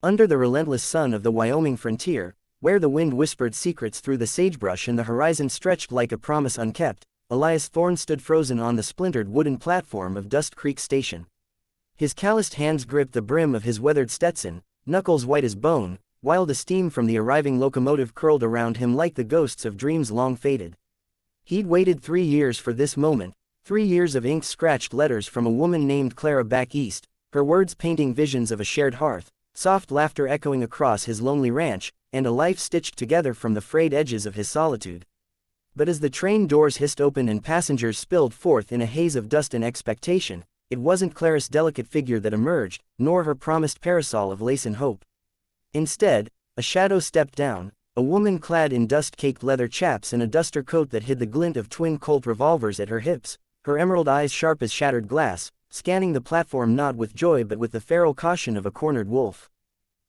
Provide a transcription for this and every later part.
Under the relentless sun of the Wyoming frontier, where the wind whispered secrets through the sagebrush and the horizon stretched like a promise unkept, Elias Thorne stood frozen on the splintered wooden platform of Dust Creek Station. His calloused hands gripped the brim of his weathered Stetson, knuckles white as bone, while the steam from the arriving locomotive curled around him like the ghosts of dreams long faded. He'd waited 3 years for this moment, 3 years of ink-scratched letters from a woman named Clara back east, her words painting visions of a shared hearth, soft laughter echoing across his lonely ranch, and a life stitched together from the frayed edges of his solitude. But as the train doors hissed open and passengers spilled forth in a haze of dust and expectation, it wasn't Clara's delicate figure that emerged, nor her promised parasol of lace and hope. Instead, a shadow stepped down, a woman clad in dust-caked leather chaps and a duster coat that hid the glint of twin Colt revolvers at her hips, her emerald eyes sharp as shattered glass, scanning the platform not with joy but with the feral caution of a cornered wolf.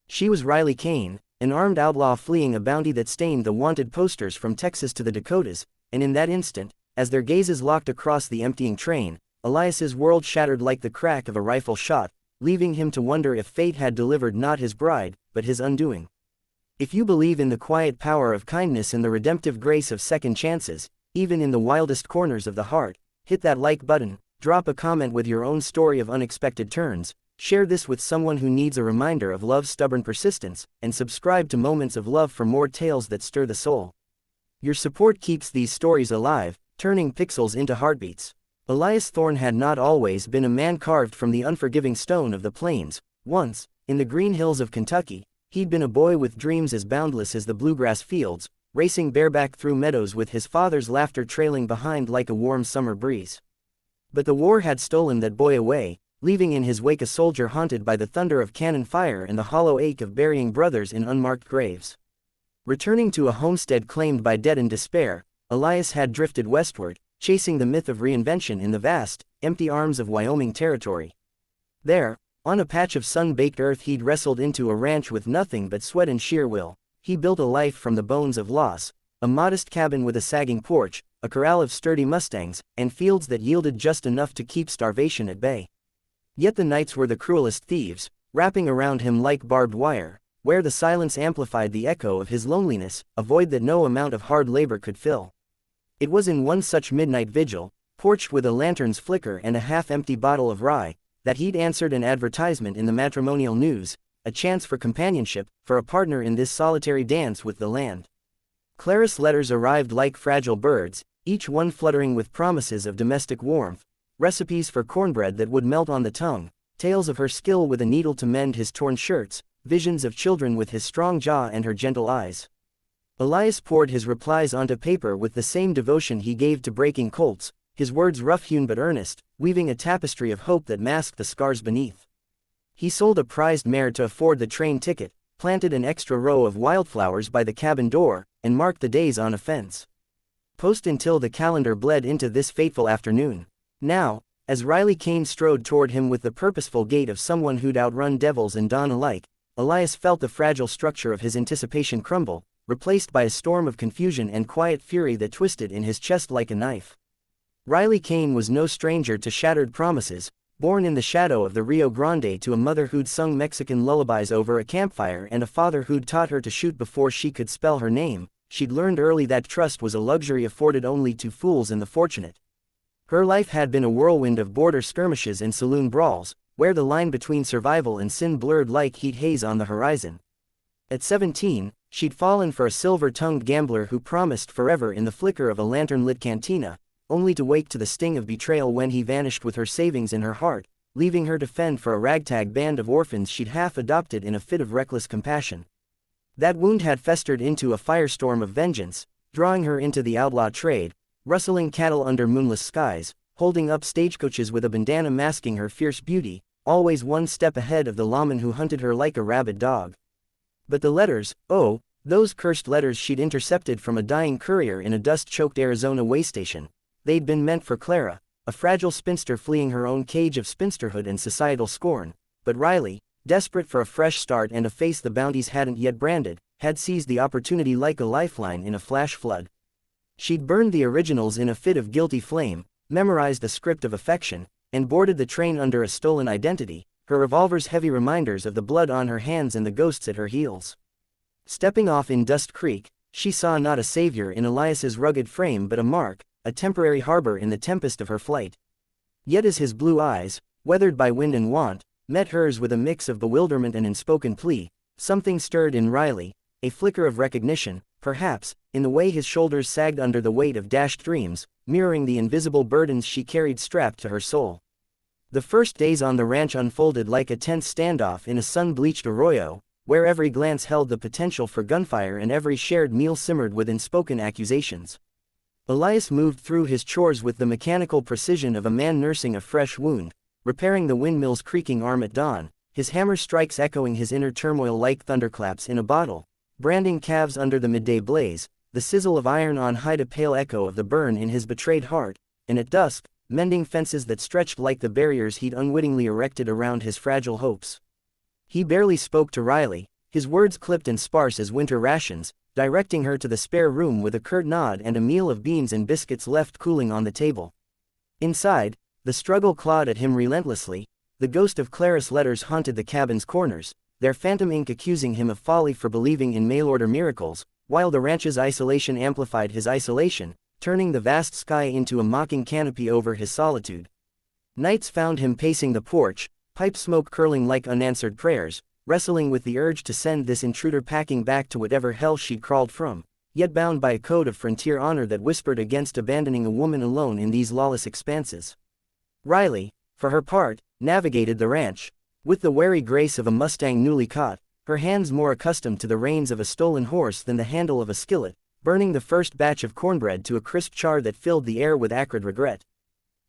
She was Riley Kane, an armed outlaw fleeing a bounty that stained the wanted posters from Texas to the Dakotas, and in that instant, as their gazes locked across the emptying train, Elias's world shattered like the crack of a rifle shot, leaving him to wonder if fate had delivered not his bride, but his undoing. If you believe in the quiet power of kindness and the redemptive grace of second chances, even in the wildest corners of the heart, hit that like button, drop a comment with your own story of unexpected turns, share this with someone who needs a reminder of love's stubborn persistence, and subscribe to Moments of Love for more tales that stir the soul. Your support keeps these stories alive, turning pixels into heartbeats. Elias Thorne had not always been a man carved from the unforgiving stone of the plains. Once, in the green hills of Kentucky, he'd been a boy with dreams as boundless as the bluegrass fields, racing bareback through meadows with his father's laughter trailing behind like a warm summer breeze. But the war had stolen that boy away, leaving in his wake a soldier haunted by the thunder of cannon fire and the hollow ache of burying brothers in unmarked graves. Returning to a homestead claimed by debt and despair, Elias had drifted westward, chasing the myth of reinvention in the vast, empty arms of Wyoming territory. There, on a patch of sun-baked earth he'd wrestled into a ranch with nothing but sweat and sheer will. He built a life from the bones of loss, a modest cabin with a sagging porch, a corral of sturdy mustangs, and fields that yielded just enough to keep starvation at bay. Yet the nights were the cruelest thieves, wrapping around him like barbed wire, where the silence amplified the echo of his loneliness, a void that no amount of hard labor could fill. It was in one such midnight vigil, porched with a lantern's flicker and a half-empty bottle of rye, that he'd answered an advertisement in the matrimonial news, a chance for companionship, for a partner in this solitary dance with the land. Clara's letters arrived like fragile birds, each one fluttering with promises of domestic warmth, recipes for cornbread that would melt on the tongue, tales of her skill with a needle to mend his torn shirts, visions of children with his strong jaw and her gentle eyes. Elias poured his replies onto paper with the same devotion he gave to breaking colts, his words rough-hewn but earnest, weaving a tapestry of hope that masked the scars beneath. He sold a prized mare to afford the train ticket, planted an extra row of wildflowers by the cabin door, and marked the days on a fence post until the calendar bled into this fateful afternoon. Now, as Riley Kane strode toward him with the purposeful gait of someone who'd outrun devils and dawn alike, Elias felt the fragile structure of his anticipation crumble, replaced by a storm of confusion and quiet fury that twisted in his chest like a knife. Riley Kane was no stranger to shattered promises, born in the shadow of the Rio Grande to a mother who'd sung Mexican lullabies over a campfire and a father who'd taught her to shoot before she could spell her name. She'd learned early that trust was a luxury afforded only to fools and the fortunate. Her life had been a whirlwind of border skirmishes and saloon brawls, where the line between survival and sin blurred like heat haze on the horizon. At 17, she'd fallen for a silver-tongued gambler who promised forever in the flicker of a lantern-lit cantina, only to wake to the sting of betrayal when he vanished with her savings in her heart, leaving her to fend for a ragtag band of orphans she'd half-adopted in a fit of reckless compassion. That wound had festered into a firestorm of vengeance, drawing her into the outlaw trade, rustling cattle under moonless skies, holding up stagecoaches with a bandana masking her fierce beauty, always one step ahead of the lawman who hunted her like a rabid dog. But the letters, oh, those cursed letters she'd intercepted from a dying courier in a dust-choked Arizona way station. They'd been meant for Clara, a fragile spinster fleeing her own cage of spinsterhood and societal scorn. But Riley, desperate for a fresh start and a face the bounties hadn't yet branded, had seized the opportunity like a lifeline in a flash flood. She'd burned the originals in a fit of guilty flame, memorized a script of affection, and boarded the train under a stolen identity, her revolvers heavy reminders of the blood on her hands and the ghosts at her heels. Stepping off in Dust Creek, she saw not a savior in Elias's rugged frame but a mark, a temporary harbor in the tempest of her flight. Yet as his blue eyes, weathered by wind and want, met hers with a mix of bewilderment and unspoken plea, something stirred in Riley, a flicker of recognition, perhaps, in the way his shoulders sagged under the weight of dashed dreams, mirroring the invisible burdens she carried strapped to her soul. The first days on the ranch unfolded like a tense standoff in a sun-bleached arroyo, where every glance held the potential for gunfire and every shared meal simmered with unspoken accusations. Elias moved through his chores with the mechanical precision of a man nursing a fresh wound, repairing the windmill's creaking arm at dawn, his hammer strikes echoing his inner turmoil like thunderclaps in a bottle, branding calves under the midday blaze, the sizzle of iron on hide a pale echo of the burn in his betrayed heart, and at dusk, mending fences that stretched like the barriers he'd unwittingly erected around his fragile hopes. He barely spoke to Riley, his words clipped and sparse as winter rations, directing her to the spare room with a curt nod and a meal of beans and biscuits left cooling on the table. Inside, the struggle clawed at him relentlessly. The ghost of Clara's letters haunted the cabin's corners, their phantom ink accusing him of folly for believing in mail-order miracles, while the ranch's isolation amplified his isolation, turning the vast sky into a mocking canopy over his solitude. Nights found him pacing the porch, pipe smoke curling like unanswered prayers, wrestling with the urge to send this intruder packing back to whatever hell she'd crawled from, yet bound by a code of frontier honor that whispered against abandoning a woman alone in these lawless expanses. Riley, for her part, navigated the ranch, with the wary grace of a mustang newly caught, her hands more accustomed to the reins of a stolen horse than the handle of a skillet, burning the first batch of cornbread to a crisp char that filled the air with acrid regret.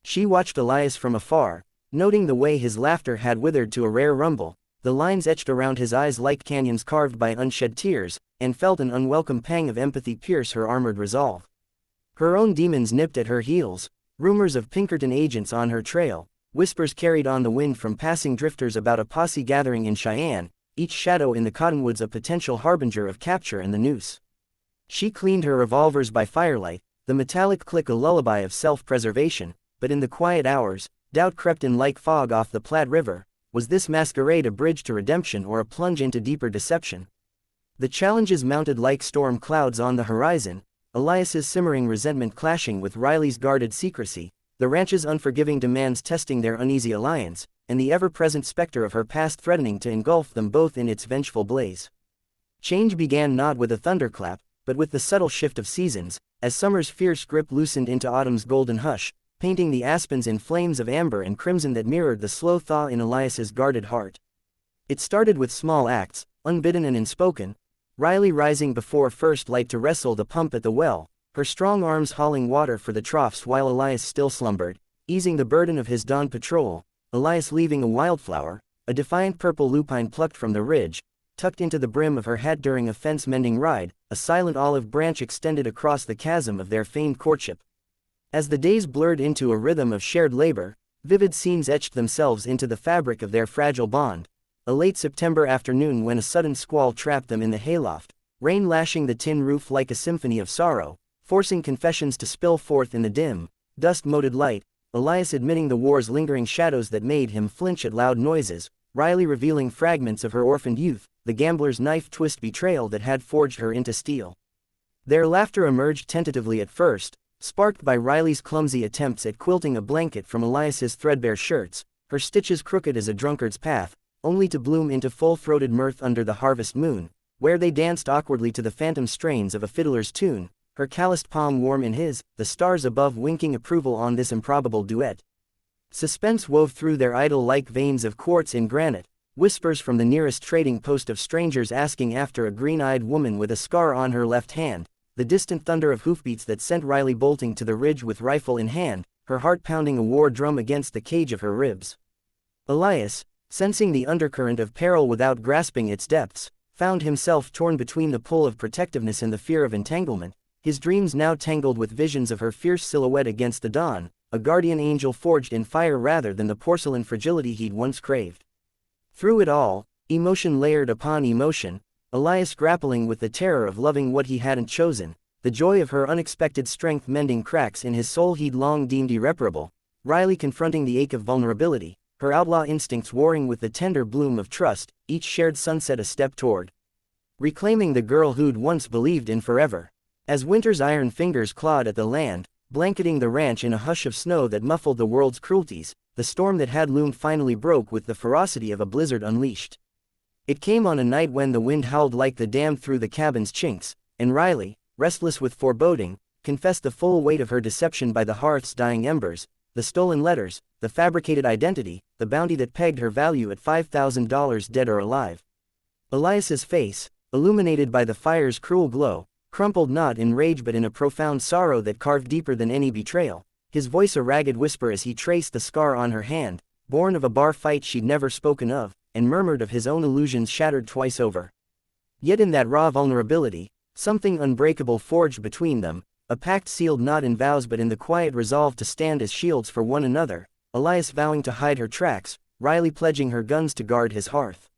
She watched Elias from afar, noting the way his laughter had withered to a rare rumble, the lines etched around his eyes like canyons carved by unshed tears, and felt an unwelcome pang of empathy pierce her armored resolve. Her own demons nipped at her heels, rumors of Pinkerton agents on her trail, whispers carried on the wind from passing drifters about a posse gathering in Cheyenne, each shadow in the cottonwoods a potential harbinger of capture and the noose. She cleaned her revolvers by firelight, the metallic click a lullaby of self-preservation, but in the quiet hours, doubt crept in like fog off the Platte River. Was this masquerade a bridge to redemption or a plunge into deeper deception? The challenges mounted like storm clouds on the horizon, Elias's simmering resentment clashing with Riley's guarded secrecy, the ranch's unforgiving demands testing their uneasy alliance, and the ever-present specter of her past threatening to engulf them both in its vengeful blaze. Change began not with a thunderclap, but with the subtle shift of seasons, as summer's fierce grip loosened into autumn's golden hush, painting the aspens in flames of amber and crimson that mirrored the slow thaw in Elias's guarded heart. It started with small acts, unbidden and unspoken, Riley rising before first light to wrestle the pump at the well, her strong arms hauling water for the troughs while Elias still slumbered, easing the burden of his dawn patrol, Elias leaving a wildflower, a defiant purple lupine plucked from the ridge, tucked into the brim of her hat during a fence-mending ride, a silent olive branch extended across the chasm of their famed courtship. As the days blurred into a rhythm of shared labor, vivid scenes etched themselves into the fabric of their fragile bond. A late September afternoon when a sudden squall trapped them in the hayloft, rain lashing the tin roof like a symphony of sorrow, forcing confessions to spill forth in the dim, dust-moted light, Elias admitting the war's lingering shadows that made him flinch at loud noises, Riley revealing fragments of her orphaned youth, the gambler's knife-twist betrayal that had forged her into steel. Their laughter emerged tentatively at first, sparked by Riley's clumsy attempts at quilting a blanket from Elias's threadbare shirts, her stitches crooked as a drunkard's path, only to bloom into full-throated mirth under the harvest moon, where they danced awkwardly to the phantom strains of a fiddler's tune, her calloused palm warm in his, the stars above winking approval on this improbable duet. Suspense wove through their idol like veins of quartz in granite, whispers from the nearest trading post of strangers asking after a green-eyed woman with a scar on her left hand, the distant thunder of hoofbeats that sent Riley bolting to the ridge with rifle in hand, her heart pounding a war drum against the cage of her ribs. Elias, sensing the undercurrent of peril without grasping its depths, found himself torn between the pull of protectiveness and the fear of entanglement, his dreams now tangled with visions of her fierce silhouette against the dawn, a guardian angel forged in fire rather than the porcelain fragility he'd once craved. Through it all, emotion layered upon emotion, Elias grappling with the terror of loving what he hadn't chosen, the joy of her unexpected strength mending cracks in his soul he'd long deemed irreparable, Riley confronting the ache of vulnerability, her outlaw instincts warring with the tender bloom of trust, each shared sunset a step toward reclaiming the girl who'd once believed in forever. As winter's iron fingers clawed at the land, blanketing the ranch in a hush of snow that muffled the world's cruelties, the storm that had loomed finally broke with the ferocity of a blizzard unleashed. It came on a night when the wind howled like the damned through the cabin's chinks, and Riley, restless with foreboding, confessed the full weight of her deception by the hearth's dying embers, the stolen letters, the fabricated identity, the bounty that pegged her value at $5,000 dead or alive. Elias's face, illuminated by the fire's cruel glow, crumpled not in rage but in a profound sorrow that carved deeper than any betrayal, his voice a ragged whisper as he traced the scar on her hand, born of a bar fight she'd never spoken of, and murmured of his own illusions shattered twice over. Yet in that raw vulnerability, something unbreakable forged between them, a pact sealed not in vows but in the quiet resolve to stand as shields for one another, Elias vowing to hide her tracks, Riley pledging her guns to guard his hearth.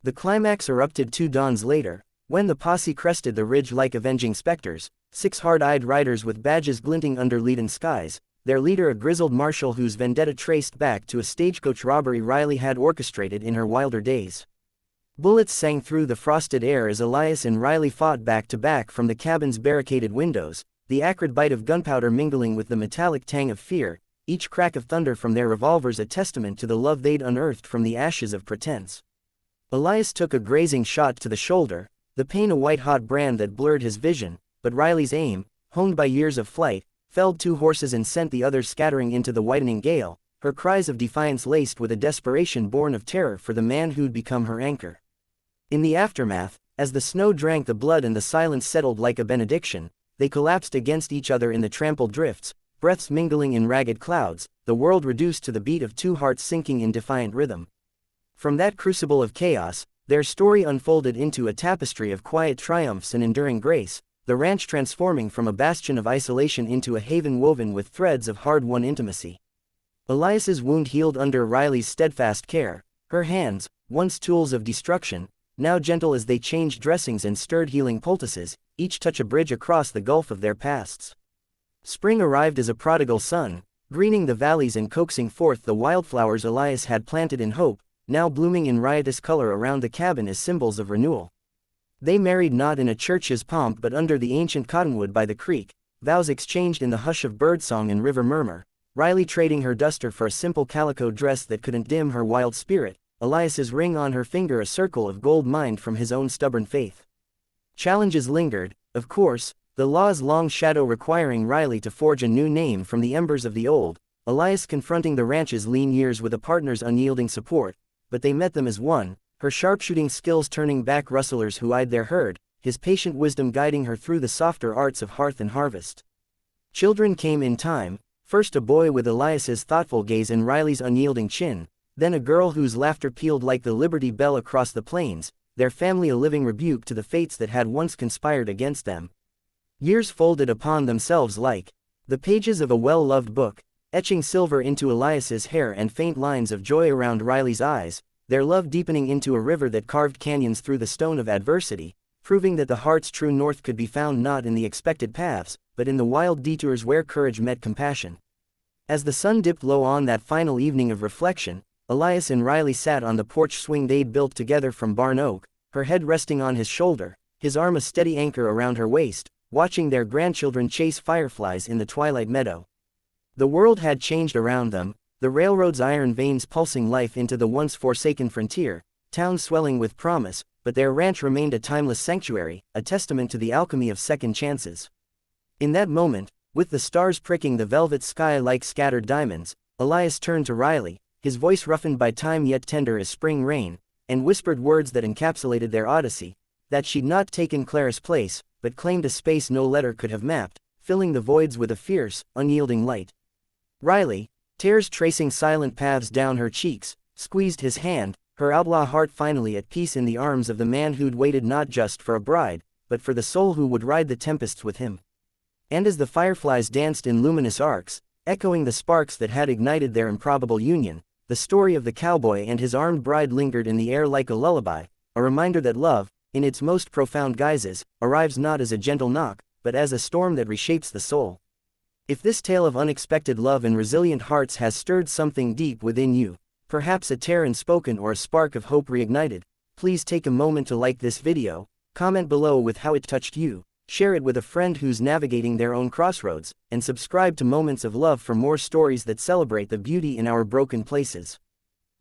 The climax erupted 2 dawns later, when the posse crested the ridge like avenging specters, 6 hard-eyed riders with badges glinting under leaden skies, their leader a grizzled marshal whose vendetta traced back to a stagecoach robbery Riley had orchestrated in her wilder days. Bullets sang through the frosted air as Elias and Riley fought back to back from the cabin's barricaded windows, the acrid bite of gunpowder mingling with the metallic tang of fear, each crack of thunder from their revolvers a testament to the love they'd unearthed from the ashes of pretense. Elias took a grazing shot to the shoulder, the pain a white-hot brand that blurred his vision, but Riley's aim, honed by years of flight, felled 2 horses and sent the others scattering into the whitening gale, her cries of defiance laced with a desperation born of terror for the man who'd become her anchor. In the aftermath, as the snow drank the blood and the silence settled like a benediction, they collapsed against each other in the trampled drifts, breaths mingling in ragged clouds, the world reduced to the beat of 2 hearts sinking in defiant rhythm. From that crucible of chaos, their story unfolded into a tapestry of quiet triumphs and enduring grace, the ranch transforming from a bastion of isolation into a haven woven with threads of hard-won intimacy. Elias's wound healed under Riley's steadfast care, her hands, once tools of destruction, now gentle as they changed dressings and stirred healing poultices, each touch a bridge across the gulf of their pasts. Spring arrived as a prodigal sun, greening the valleys and coaxing forth the wildflowers Elias had planted in hope, now blooming in riotous color around the cabin as symbols of renewal. They married not in a church's pomp but under the ancient cottonwood by the creek, vows exchanged in the hush of birdsong and river murmur, Riley trading her duster for a simple calico dress that couldn't dim her wild spirit, Elias's ring on her finger a circle of gold mined from his own stubborn faith. Challenges lingered, of course, the law's long shadow requiring Riley to forge a new name from the embers of the old, Elias confronting the ranch's lean years with a partner's unyielding support, but they met them as one, her sharpshooting skills turning back rustlers who eyed their herd, his patient wisdom guiding her through the softer arts of hearth and harvest. Children came in time, first a boy with Elias's thoughtful gaze and Riley's unyielding chin, then a girl whose laughter pealed like the Liberty Bell across the plains, their family a living rebuke to the fates that had once conspired against them. Years folded upon themselves like the pages of a well-loved book, etching silver into Elias's hair and faint lines of joy around Riley's eyes, their love deepening into a river that carved canyons through the stone of adversity, proving that the heart's true north could be found not in the expected paths, but in the wild detours where courage met compassion. As the sun dipped low on that final evening of reflection, Elias and Riley sat on the porch swing they'd built together from barn oak, her head resting on his shoulder, his arm a steady anchor around her waist, watching their grandchildren chase fireflies in the twilight meadow. The world had changed around them, the railroad's iron veins pulsing life into the once forsaken frontier, towns swelling with promise, but their ranch remained a timeless sanctuary, a testament to the alchemy of second chances. In that moment, with the stars pricking the velvet sky like scattered diamonds, Elias turned to Riley, his voice roughened by time yet tender as spring rain, and whispered words that encapsulated their odyssey, that she'd not taken Clara's place, but claimed a space no letter could have mapped, filling the voids with a fierce, unyielding light. Riley, tears tracing silent paths down her cheeks, squeezed his hand, her outlaw heart finally at peace in the arms of the man who'd waited not just for a bride, but for the soul who would ride the tempests with him. And as the fireflies danced in luminous arcs, echoing the sparks that had ignited their improbable union, the story of the cowboy and his armed bride lingered in the air like a lullaby, a reminder that love, in its most profound guises, arrives not as a gentle knock, but as a storm that reshapes the soul. If this tale of unexpected love and resilient hearts has stirred something deep within you, Perhaps a tear unspoken or a spark of hope reignited. Please take a moment to like this video, comment below with how it touched you, share it with a friend who's navigating their own crossroads, and subscribe to Moments of Love for more stories that celebrate the beauty in our broken places.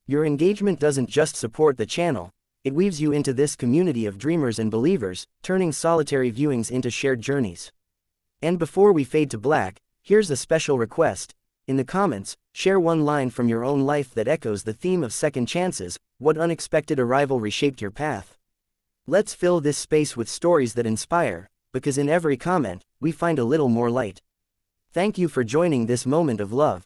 Your engagement doesn't just support the channel, it weaves you into this community of dreamers and believers, turning solitary viewings into shared journeys. And before we fade to black, here's a special request. In the comments, share one line from your own life that echoes the theme of second chances. What unexpected arrival reshaped your path? Let's fill this space with stories that inspire, because in every comment, we find a little more light. Thank you for joining this moment of love.